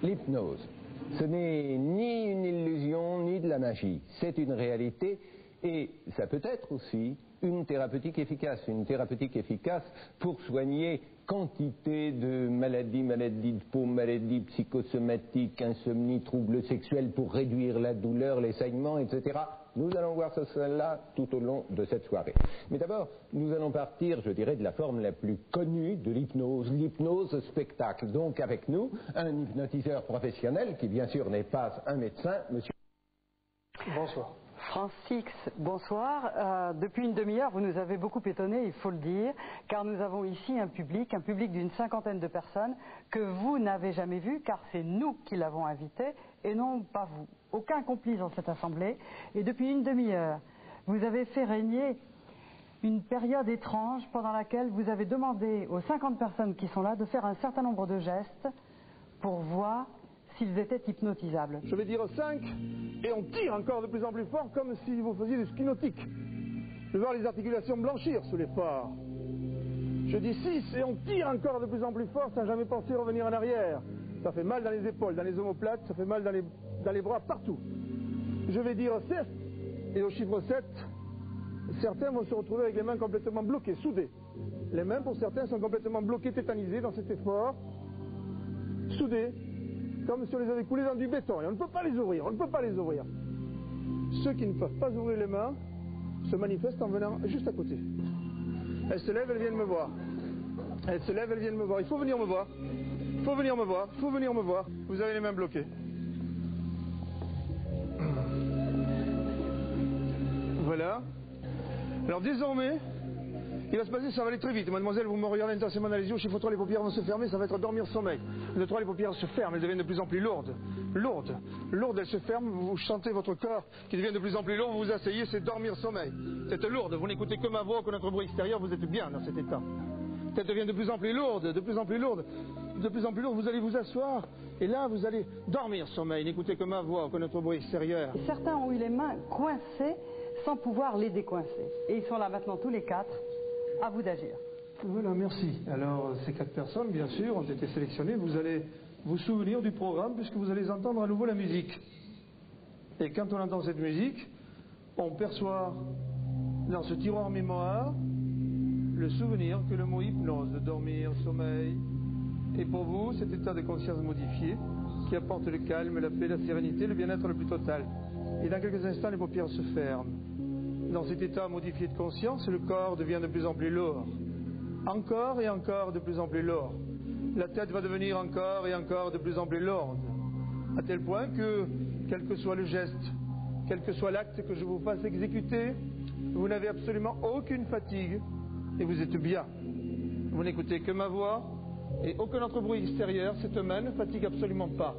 L'hypnose, ce n'est ni une illusion ni de la magie, c'est une réalité et ça peut être aussi une thérapeutique efficace pour soigner quantité de maladies de peau, maladies psychosomatiques, insomnie, troubles sexuels, pour réduire la douleur, les saignements, etc. Nous allons voir cela tout au long de cette soirée. Mais d'abord, nous allons partir, je dirais, de la forme la plus connue de l'hypnose spectacle. Donc avec nous, un hypnotiseur professionnel qui bien sûr n'est pas un médecin, monsieur. Bonsoir. Francis, bonsoir. Depuis une demi-heure, vous nous avez beaucoup étonnés, il faut le dire, car nous avons ici un public d'une 50aine de personnes que vous n'avez jamais vu, car c'est nous qui l'avons invité et non pas vous. Aucun complice dans cette assemblée. Et depuis une demi-heure, vous avez fait régner une période étrange pendant laquelle vous avez demandé aux 50 personnes qui sont là de faire un certain nombre de gestes pour voir s'ils étaient hypnotisables. Je vais dire 5 et on tire encore de plus en plus fort comme si vous faisiez du ski nautique. Je vais voir les articulations blanchir sous l'effort. Je dis 6 et on tire encore de plus en plus fort sans jamais penser revenir en arrière. Ça fait mal dans les épaules, dans les omoplates, ça fait mal dans les bras, partout. Je vais dire 7 et au chiffre 7, certains vont se retrouver avec les mains complètement bloquées, soudées. Les mains pour certains sont complètement bloquées, tétanisées dans cet effort, soudées, comme si on les avait coulés dans du béton, et on ne peut pas les ouvrir, Ceux qui ne peuvent pas ouvrir les mains se manifestent en venant juste à côté. Elles se lèvent, elles viennent me voir. Il faut venir me voir. Vous avez les mains bloquées. Voilà. Alors désormais, il va se passer, ça va aller très vite. Mademoiselle, vous me regardez intensément dans les yeux, chiffre 3, les paupières vont se fermer, ça va être dormir sommeil. Le 3, les paupières se ferment, elles deviennent de plus en plus lourdes. Lourdes, elles se ferment, vous chantez votre corps qui devient de plus en plus lourd, vous vous asseyez, c'est dormir sommeil. C'est lourde, vous n'écoutez que ma voix, que notre bruit extérieur, vous êtes bien dans cet état. Tête devient de plus en plus lourde, vous allez vous asseoir, et là vous allez dormir sommeil, n'écoutez que ma voix, que notre bruit extérieur. Certains ont eu les mains coincées sans pouvoir les décoincer. Et ils sont là maintenant tous les 4. À vous d'agir. Voilà, merci. Alors, ces 4 personnes, bien sûr, ont été sélectionnées. Vous allez vous souvenir du programme puisque vous allez entendre à nouveau la musique. Et quand on entend cette musique, on perçoit dans ce tiroir mémoire le souvenir que le mot hypnose, de dormir, sommeil, est pour vous cet état de conscience modifié qui apporte le calme, la paix, la sérénité, le bien-être le plus total. Et dans quelques instants, les paupières se ferment. Dans cet état modifié de conscience, le corps devient de plus en plus lourd. Encore et encore de plus en plus lourd. La tête va devenir encore et encore de plus en plus lourde. À tel point que, quel que soit le geste, quel que soit l'acte que je vous fasse exécuter, vous n'avez absolument aucune fatigue et vous êtes bien. Vous n'écoutez que ma voix et aucun autre bruit extérieur. Cette main ne fatigue absolument pas.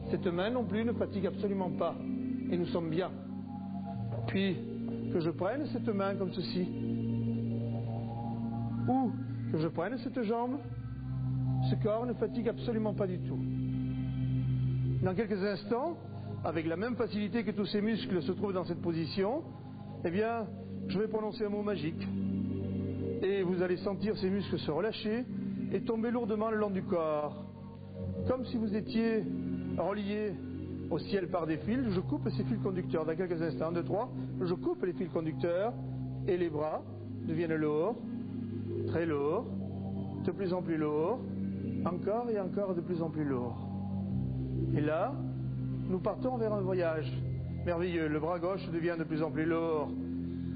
Cette main non plus ne fatigue absolument pas. Et nous sommes bien. Puis, que je prenne cette main comme ceci, ou que je prenne cette jambe, ce corps ne fatigue absolument pas du tout. Dans quelques instants, avec la même facilité que tous ces muscles se trouvent dans cette position, eh bien, je vais prononcer un mot magique. Et vous allez sentir ces muscles se relâcher et tomber lourdement le long du corps. Comme si vous étiez relié au ciel par des fils. Je coupe ces fils conducteurs. Dans quelques instants, 1, 2, 3, je coupe les fils conducteurs et les bras deviennent lourds, très lourds, de plus en plus lourds, encore et encore de plus en plus lourds. Et là, nous partons vers un voyage merveilleux. Le bras gauche devient de plus en plus lourd,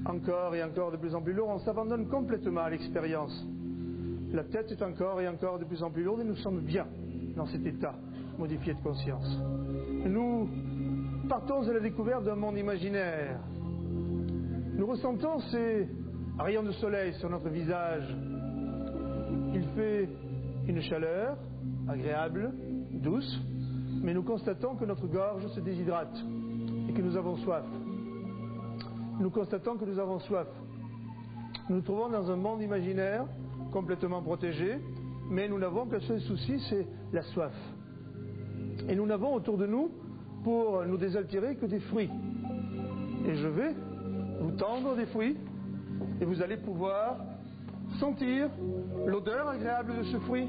encore et encore de plus en plus lourd. On s'abandonne complètement à l'expérience. La tête est encore et encore de plus en plus lourde et nous sommes bien dans cet état modifié de conscience. Nous partons à la découverte d'un monde imaginaire. Nous ressentons ces rayons de soleil sur notre visage. Il fait une chaleur agréable, douce, mais nous constatons que notre gorge se déshydrate et que nous avons soif. Nous constatons que nous avons soif. Nous nous trouvons dans un monde imaginaire complètement protégé, mais nous n'avons qu'un seul souci, c'est la soif. Et nous n'avons autour de nous, pour nous désaltérer, que des fruits. Et je vais vous tendre des fruits, et vous allez pouvoir sentir l'odeur agréable de ce fruit.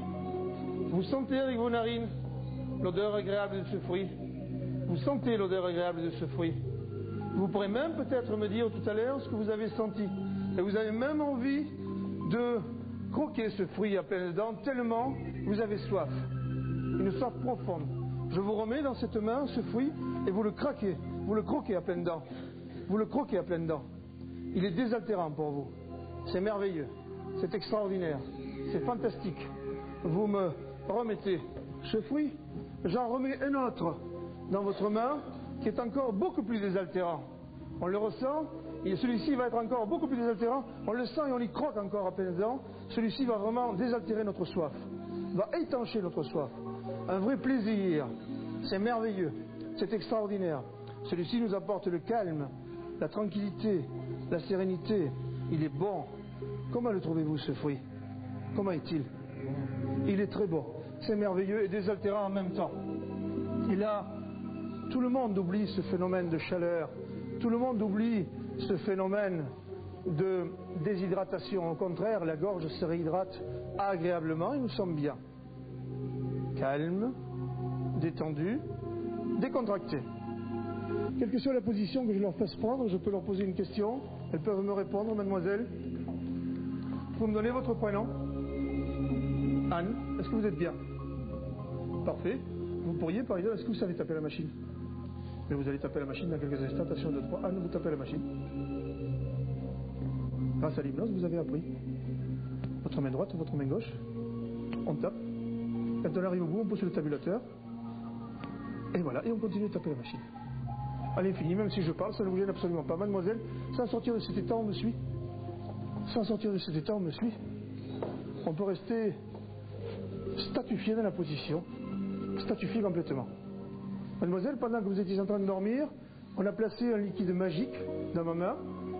Vous sentez avec vos narines l'odeur agréable de ce fruit. Vous sentez l'odeur agréable de ce fruit. Vous pourrez même peut-être me dire tout à l'heure ce que vous avez senti. Et vous avez même envie de croquer ce fruit à pleines dents, tellement vous avez soif. Une soif profonde. Je vous remets dans cette main ce fruit et vous le craquez. Vous le croquez à pleines dents. Vous le croquez à pleines dents. Il est désaltérant pour vous. C'est merveilleux. C'est extraordinaire. C'est fantastique. Vous me remettez ce fruit. J'en remets un autre dans votre main qui est encore beaucoup plus désaltérant. On le ressent. Et celui-ci va être encore beaucoup plus désaltérant. On le sent et on y croque encore à pleines dents. Celui-ci va vraiment désaltérer notre soif. Va étancher notre soif. Un vrai plaisir. C'est merveilleux. C'est extraordinaire. Celui-ci nous apporte le calme, la tranquillité, la sérénité. Il est bon. Comment le trouvez-vous, ce fruit? Comment est-il? Il est très bon. C'est merveilleux et désaltérant en même temps. Et là, tout le monde oublie ce phénomène de chaleur. Tout le monde oublie ce phénomène de déshydratation. Au contraire, la gorge se réhydrate agréablement et nous sommes bien. Calme, détendu, décontracté. Quelle que soit la position que je leur fasse prendre, je peux leur poser une question. Elles peuvent me répondre, mademoiselle. Vous me donnez votre prénom? Anne, est-ce que vous êtes bien? Parfait. Vous pourriez, par exemple, est-ce que vous savez taper la machine? Mais vous allez taper la machine dans quelques instants. Attention, 2, 3. Anne, vous tapez la machine. Grâce à l'hypnose, vous avez appris. Votre main droite, votre main gauche. On tape. Quand on arrive au bout, on pousse le tabulateur. Et voilà, et on continue de taper la machine. À l'infini, même si je parle, ça ne vous gêne absolument pas. Mademoiselle, sans sortir de cet état, on me suit. Sans sortir de cet état, on me suit. On peut rester statufié dans la position. Statufié complètement. Mademoiselle, pendant que vous étiez en train de dormir, on a placé un liquide magique dans ma main,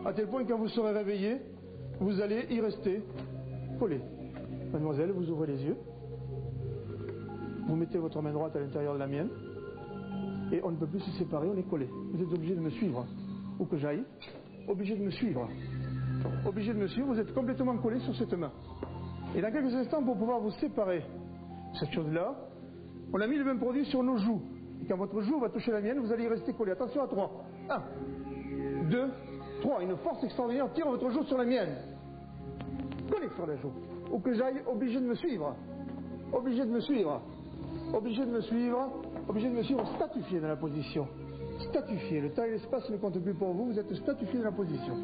à tel point que quand vous serez réveillé, vous allez y rester collé. Mademoiselle, vous ouvrez les yeux. Vous mettez votre main droite à l'intérieur de la mienne. Et on ne peut plus se séparer, on est collé. Vous êtes obligé de me suivre. Où que j'aille, obligé de me suivre. Obligé de me suivre, vous êtes complètement collé sur cette main. Et dans quelques instants, pour pouvoir vous séparer cette chose-là, on a mis le même produit sur nos joues. Et quand votre joue va toucher la mienne, vous allez y rester collé. Attention à 3. 1, 2, 3. Une force extraordinaire tire votre joue sur la mienne. Collé sur la joue. Où que j'aille, obligé de me suivre. Obligé de me suivre. Obligé de me suivre. Obligé de me suivre, statufié dans la position. Statufié. Le temps et l'espace ne comptent plus pour vous, vous êtes statufié dans la position.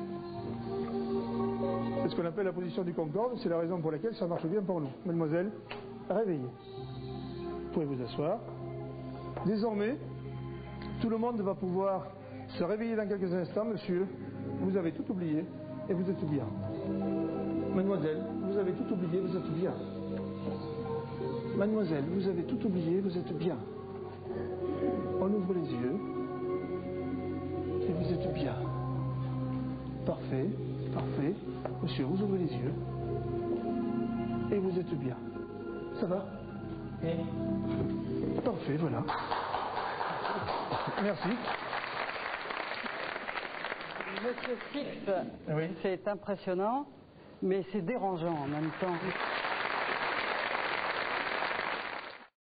C'est ce qu'on appelle la position du Concorde, c'est la raison pour laquelle ça marche bien pour nous. Mademoiselle, réveillez. Vous pouvez vous asseoir. Désormais, tout le monde va pouvoir se réveiller dans quelques instants, monsieur. Vous avez tout oublié et vous êtes bien. Mademoiselle, vous avez tout oublié, vous êtes bien. Mademoiselle, vous avez tout oublié, vous êtes bien. On ouvre les yeux et vous êtes bien. Parfait, parfait. Monsieur, vous ouvrez les yeux et vous êtes bien. Ça va? Parfait, voilà. Merci. Monsieur Fix, oui. C'est impressionnant, mais c'est dérangeant en même temps.